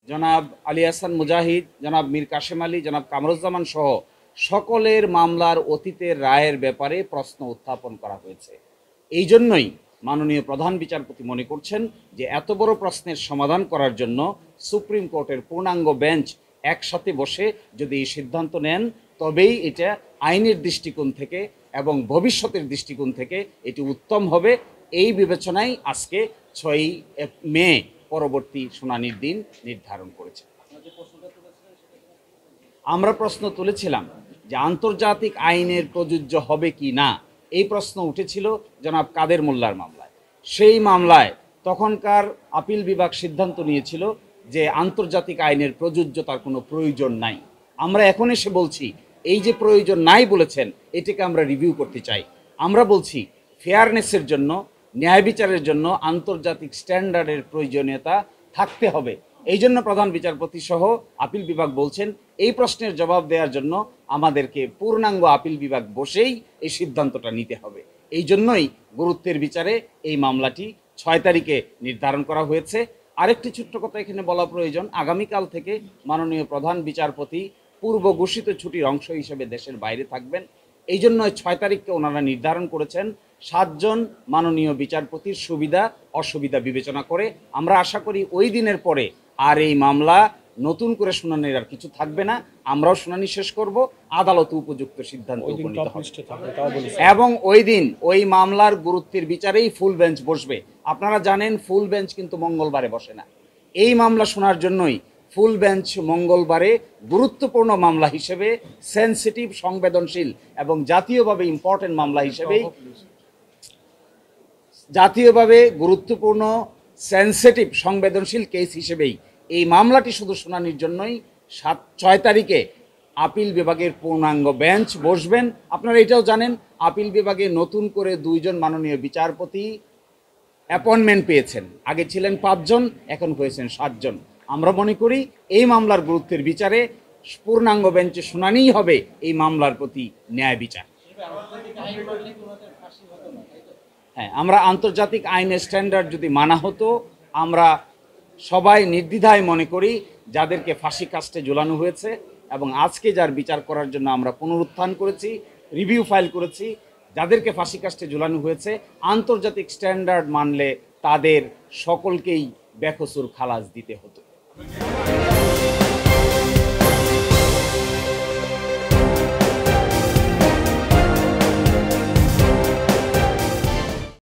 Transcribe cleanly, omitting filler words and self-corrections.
জনাব আলী হাসান মুজাহিদ, জনাব মীর কাশেম আলী, জনাব কামরুজ্জামান সহ সকলের মামলার অতীতের রায়ের ব্যাপারে প্রশ্ন উত্থাপন করা হয়েছে। এই জন্যই মাননীয় প্রধান বিচারপতি মনে করছেন যে এত বড় প্রশ্নের সমাধান করার জন্য সুপ্রিম কোর্টের পূর্ণাঙ্গ বেঞ্চ একসাথে বসে যদি এই সিদ্ধান্ত নেন, তবেই এটা আইনের দৃষ্টিকোণ থেকে এবং ভবিষ্যতের দৃষ্টিকোণ থেকে এটি উত্তম হবে। এই বিবেচনায় আজকে 6ই মে পরবর্তী শুনানির দিন নির্ধারণ করেছে। আমরা প্রশ্ন তুলেছিলাম যে আন্তর্জাতিক আইনের প্রযোজ্য হবে কি না, এই প্রশ্ন উঠেছিল জনাব কাদের মোল্লার মামলায়। সেই মামলায় তখনকার আপিল বিভাগ সিদ্ধান্ত নিয়েছিল যে আন্তর্জাতিক আইনের প্রযোজ্যতার কোনো প্রয়োজন নাই। আমরা এখন এসে বলছি এই যে প্রয়োজন নাই বলেছেন, এটাকে আমরা রিভিউ করতে চাই। আমরা বলছি ফেয়ারনেসের জন্য, ন্যায় বিচারের জন্য আন্তর্জাতিক স্ট্যান্ডার্ডের প্রয়োজনীয়তা থাকতে হবে। এই জন্য প্রধান বিচারপতি সহ আপিল বিভাগ বলছেন এই প্রশ্নের জবাব দেওয়ার জন্য আমাদেরকে পূর্ণাঙ্গ আপিল বিভাগ বসেই এই সিদ্ধান্তটা নিতে হবে। এই জন্যই গুরুত্বের বিচারে এই মামলাটি 6 তারিখে নির্ধারণ করা হয়েছে। আরেকটি ছোট্ট কথা এখানে বলা প্রয়োজন, আগামীকাল থেকে মাননীয় প্রধান বিচারপতি পূর্ব ঘোষিত ছুটির অংশ হিসেবে দেশের বাইরে থাকবেন। এই জন্য 6 তারিখকে ওনারা নির্ধারণ করেছেন 7 জন মাননীয় বিচারপতির সুবিধা অসুবিধা বিবেচনা করে। আমরা আশা করি ওই দিনের পরে আর এই মামলা নতুন করে শুনানির আর কিছু থাকবে না। আমরাও শুনানি শেষ করব, আদালত উপযুক্ত সিদ্ধান্ত উপনীত হবে এবং ওই দিন ওই মামলার গুরুত্বের বিচারেই ফুল বেঞ্চ বসবে। আপনারা জানেন ফুল বেঞ্চ কিন্তু মঙ্গলবারে বসে না। এই মামলা শোনার জন্যই ফুল বেঞ্চ মঙ্গলবারে গুরুত্বপূর্ণ মামলা হিসেবে, সেন্সিটিভ সংবেদনশীল এবং জাতীয়ভাবে ইম্পর্টেন্ট মামলা হিসেবেই, জাতীয়ভাবে গুরুত্বপূর্ণ সেন্সিটিভ সংবেদনশীল কেস হিসেবেই এই মামলাটি শুধু শুনানির জন্যই 6 তারিখে আপিল বিভাগের পূর্ণাঙ্গ বেঞ্চ বসবেন। আপনারা এটাও জানেন আপিল বিভাগে নতুন করে 2 জন মাননীয় বিচারপতি অ্যাপয়েন্টমেন্ট পেয়েছেন। আগে ছিলেন 5 জন, এখন হয়েছেন 7 জন। আমরা মনে করি এই মামলার গুরুত্বের বিচারে পূর্ণাঙ্গ বেঞ্চে শুনানিই হবে এই মামলার প্রতি ন্যায় বিচার। হ্যাঁ, আমরা আন্তর্জাতিক আইনের স্ট্যান্ডার্ড যদি মানা হতো, আমরা সবাই নির্দ্বিধায় মনে করি যাদেরকে ফাঁসি কাস্টে ঝুলানো হয়েছে এবং আজকে যার বিচার করার জন্য আমরা পুনরুত্থান করেছি, রিভিউ ফাইল করেছি, যাদেরকে ফাঁসি কাস্টে ঝুলানো হয়েছে আন্তর্জাতিক স্ট্যান্ডার্ড মানলে তাদের সকলকেই বেকসুর খালাস দিতে হতো।